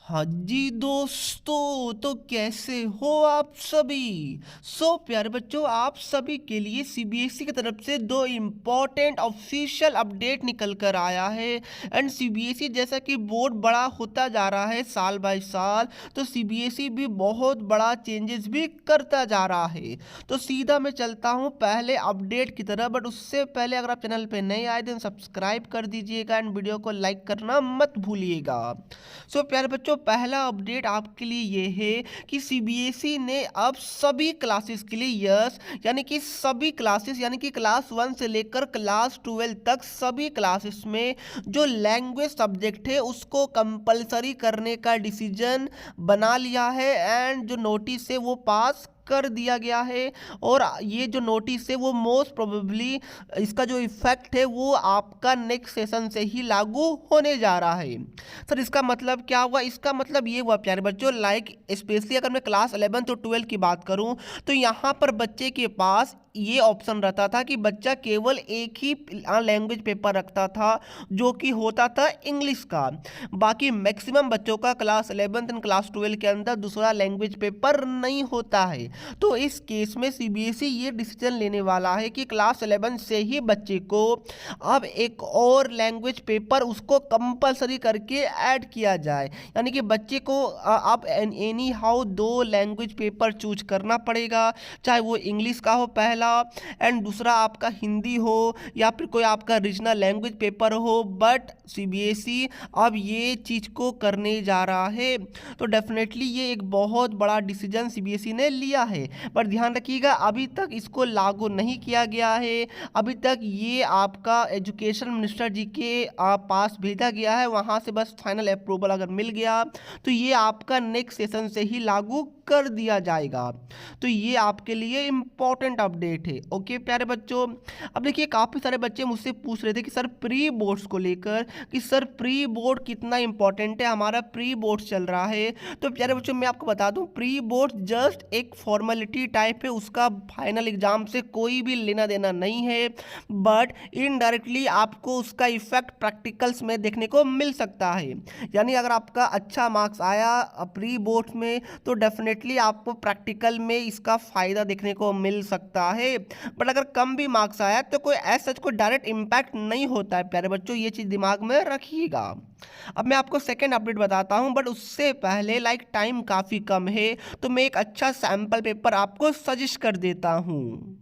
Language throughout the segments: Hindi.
हाँ जी दोस्तों, तो कैसे हो आप सभी। प्यारे बच्चों, आप सभी के लिए सीबीएसई की तरफ से दो इम्पॉर्टेंट ऑफिशियल अपडेट निकल कर आया है। एंड सीबीएसई जैसा कि बोर्ड बड़ा होता जा रहा है साल बाय साल, तो सीबीएसई भी बहुत बड़ा चेंजेस भी करता जा रहा है। तो सीधा मैं चलता हूँ पहले अपडेट की तरफ, बट उससे पहले अगर आप चैनल पे नए आए तो सब्सक्राइब कर दीजिएगा एंड वीडियो को लाइक करना मत भूलिएगा। प्यारे बच्चों, पहला अपडेट आपके लिए ये है कि सीबीएसई ने अब सभी क्लासेस के लिए यानी कि सभी क्लासेस यानी कि क्लास 1 से लेकर क्लास 12 तक सभी क्लासेस में जो लैंग्वेज सब्जेक्ट है उसको कंपलसरी करने का डिसीजन बना लिया है। एंड जो नोटिस है वो पास कर दिया गया है। और ये जो नोटिस है वो मोस्ट प्रोबेबली इसका जो इफेक्ट है वो आपका नेक्स्ट सेशन से ही लागू होने जा रहा है। सर इसका मतलब क्या हुआ? इसका मतलब ये हुआ प्यारे बच्चों, लाइक स्पेशली अगर मैं क्लास 11 तो 12 की बात करूं तो यहाँ पर बच्चे के पास ये ऑप्शन रहता था कि बच्चा केवल एक ही लैंग्वेज पेपर रखता था जो कि होता था इंग्लिश का। बाकी मैक्सिमम बच्चों का क्लास 11 एंड क्लास 12 के अंदर दूसरा लैंग्वेज पेपर नहीं होता है। तो इस केस में सीबीएसई ये डिसीजन लेने वाला है कि क्लास 11 से ही बच्चे को अब एक और लैंग्वेज पेपर उसको कंपलसरी करके ऐड किया जाए। यानी कि बच्चे को अब एनी हाउ दो लैंग्वेज पेपर चूज करना पड़ेगा, चाहे वो इंग्लिश का हो पहला एंड दूसरा आपका हिंदी हो या फिर कोई आपका रीजनल लैंग्वेज पेपर हो। बट सीबीएसई अब ये चीज़ को करने जा रहा है। तो डेफिनेटली ये एक बहुत बड़ा डिसीजन सीबीएसई ने लिया है। पर ध्यान रखिएगा, अभी तक इसको लागू नहीं किया गया है। अभी तक ये आपका एजुकेशन मिनिस्टर जी के पास भेजा गया है, वहाँ से बस फाइनल अप्रूवल अगर मिल गया तो ये आपका नेक्स्ट सेशन से ही लागू कर दिया जाएगा। तो ये आपके लिए इम्पॉर्टेंट अपडेट है। ओके प्यारे बच्चों, अब देखिए काफ़ी सारे बच्चे मुझसे पूछ रहे थे कि सर प्री बोर्ड्स को लेकर कि सर प्री बोर्ड कितना इंपॉर्टेंट है, हमारा प्री बोर्ड चल रहा है। तो प्यारे बच्चों मैं आपको बता दूं, प्री बोर्ड जस्ट एक फॉर्मेलिटी टाइप है, उसका फाइनल एग्जाम से कोई भी लेना देना नहीं है। बट इनडायरेक्टली आपको उसका इफेक्ट प्रैक्टिकल्स में देखने को मिल सकता है। यानी अगर आपका अच्छा मार्क्स आया प्री बोर्ड में तो डेफिनेटली आपको प्रैक्टिकल में इसका फ़ायदा देखने को मिल सकता है। बट अगर कम भी मार्क्स आया तो कोई ऐसा कोई डायरेक्ट इम्पैक्ट नहीं होता है प्यारे बच्चों, ये चीज़ दिमाग में रखिएगा। अब मैं आपको सेकेंड अपडेट बताता हूं, बट उससे पहले लाइक टाइम काफ़ी कम है तो मैं एक अच्छा सैम्पल पेपर आपको सजेस्ट कर देता हूं।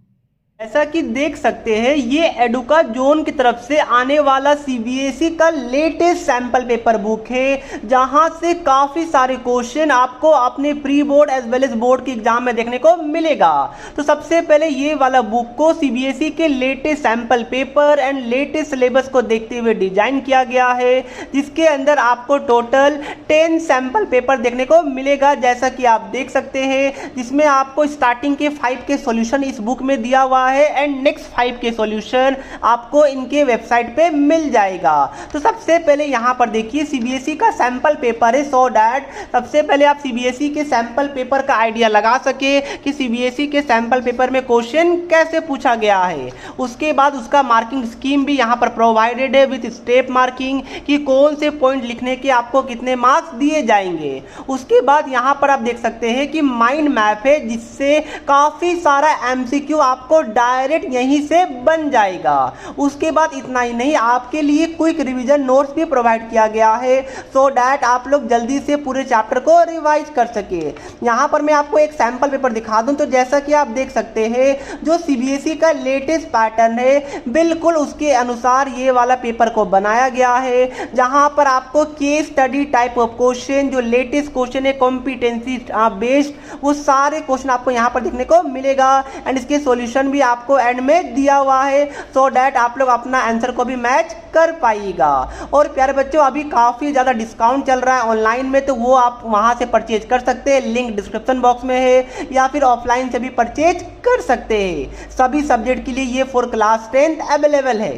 ऐसा कि देख सकते हैं ये एडुका जोन की तरफ से आने वाला सीबीएसई का लेटेस्ट सैंपल पेपर बुक है, जहां से काफी सारे क्वेश्चन आपको अपने pre board as well as board के एग्जाम में देखने को मिलेगा। तो सबसे पहले ये वाला बुक को सीबीएसई के latest sample paper and latest syllabus को देखते हुए डिजाइन किया गया है, जिसके अंदर आपको टोटल 10 सैंपल पेपर देखने को मिलेगा, जैसा कि आप देख सकते हैं। जिसमें आपको स्टार्टिंग के 5 के सॉल्यूशन इस बुक में दिया हुआ है एंड नेक्स्ट 5 के सॉल्यूशन आपको इनके वेबसाइट पे मिल जाएगा। तो सबसे पहले यहां पर देखिए सीबीएसई का सैंपल पेपर है, सो दैट सबसे पहले आप सीबीएसई के सैंपल पेपर का आइडिया लगा सके कि सीबीएसई के सैंपल पेपर में क्वेश्चन कैसे पूछा गया है। उसके बाद उसका मार्किंग स्कीम भी यहां पर प्रोवाइडेड है विद स्टेप मार्किंग कि कौन से पॉइंट लिखने के आपको कितने मार्क्स दिए जाएंगे। उसके बाद यहां पर आप देख सकते हैं कि माइंड मैप है, जिससे काफी सारा एमसीक्यू आपको डायरेक्ट यहीं से बन जाएगा। उसके बाद इतना ही नहीं, आपके लिए क्विक रिवीजन नोट्स भी प्रोवाइड किया गया है, सो दैट आप लोग जल्दी से पूरे चैप्टर को रिवाइज कर सके। यहां पर मैं आपको एक सैंपल पेपर दिखा दूं, तो जैसा कि आप देख सकते हैं जो सीबीएसई का लेटेस्ट पैटर्न है बिल्कुल उसके अनुसार ये वाला पेपर को बनाया गया है, जहां पर आपको case study type of question, जो लेटेस्ट क्वेश्चन है कॉम्पिटेंसी बेस्ड, वो सारे क्वेश्चन आपको यहां पर देखने को मिलेगा एंड इसके सॉल्यूशन भी आपको एंड में दिया हुआ है, सो दैट आप लोग अपना आंसर को भी मैच कर पाइएगा। और प्यारे बच्चों अभी काफी ज्यादा डिस्काउंट चल रहा है ऑनलाइन में, तो वो आप वहां से परचेज कर सकते हैं, लिंक डिस्क्रिप्शन बॉक्स में है, या फिर ऑफलाइन से भी परचेज कर सकते हैं। सभी सब्जेक्ट के लिए ये फॉर क्लास 10 अवेलेबल है।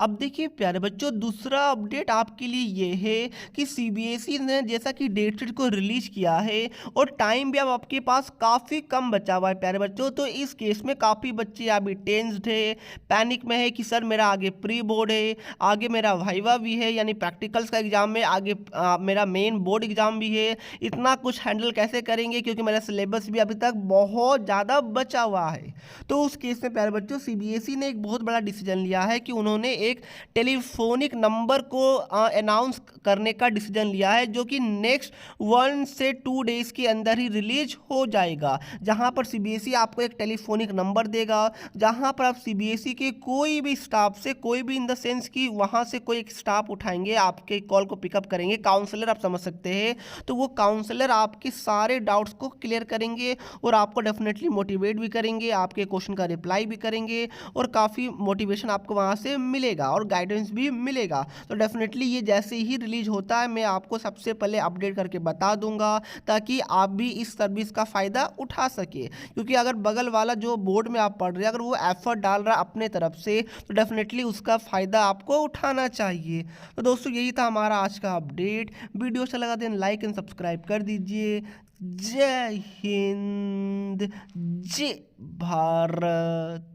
अब देखिए प्यारे बच्चों, दूसरा अपडेट आपके लिए ये है कि सीबीएसई ने जैसा कि डेट शीट को रिलीज किया है और टाइम भी अब आपके पास काफ़ी कम बचा हुआ है प्यारे बच्चों। तो इस केस में काफ़ी बच्चे अभी टेंस्ड है, पैनिक में है कि सर मेरा आगे प्री बोर्ड है, आगे मेरा वाइवा भी है यानी प्रैक्टिकल्स का एग्जाम है, आगे मेरा मेन बोर्ड एग्जाम भी है। इतना कुछ हैंडल कैसे करेंगे क्योंकि मेरा सिलेबस भी अभी तक बहुत ज़्यादा बचा हुआ है। तो उस केस में प्यारे बच्चों, सीबीएसई ने एक बहुत बड़ा डिसीजन लिया है कि उन्होंने एक टेलीफोनिक नंबर को अनाउंस करने का डिसीजन लिया है, जो कि नेक्स्ट 1 से 2 डेज के अंदर ही रिलीज हो जाएगा। जहां पर सीबीएसई आपको एक टेलीफोनिक नंबर देगा, जहां पर आप सीबीएसई के कोई भी स्टाफ से, कोई भी इन द सेंस कि वहां से कोई एक स्टाफ उठाएंगे, आपके कॉल को पिकअप करेंगे, काउंसलर आप समझ सकते हैं। तो वो काउंसलर आपके सारे डाउट्स को क्लियर करेंगे और आपको डेफिनेटली मोटिवेट भी करेंगे, आपके क्वेश्चन का रिप्लाई भी करेंगे और काफ़ी मोटिवेशन आपको वहाँ से मिलेगा और गाइडेंस भी मिलेगा। तो डेफिनेटली ये जैसे ही रिलीज होता है मैं आपको सबसे पहले अपडेट करके बता दूंगा, ताकि आप भी इस सर्विस का फ़ायदा उठा सके। क्योंकि अगर बगल वाला जो बोर्ड में आप पढ़ रहे हैं अगर वो एफर्ट डाल रहा है अपने तरफ से, तो डेफिनेटली उसका फ़ायदा आपको उठाना चाहिए। तो दोस्तों यही था हमारा आज का अपडेट। वीडियो अच्छा लगा दें लाइक एंड सब्सक्राइब कर दीजिए। जय हिंद, जय भारत।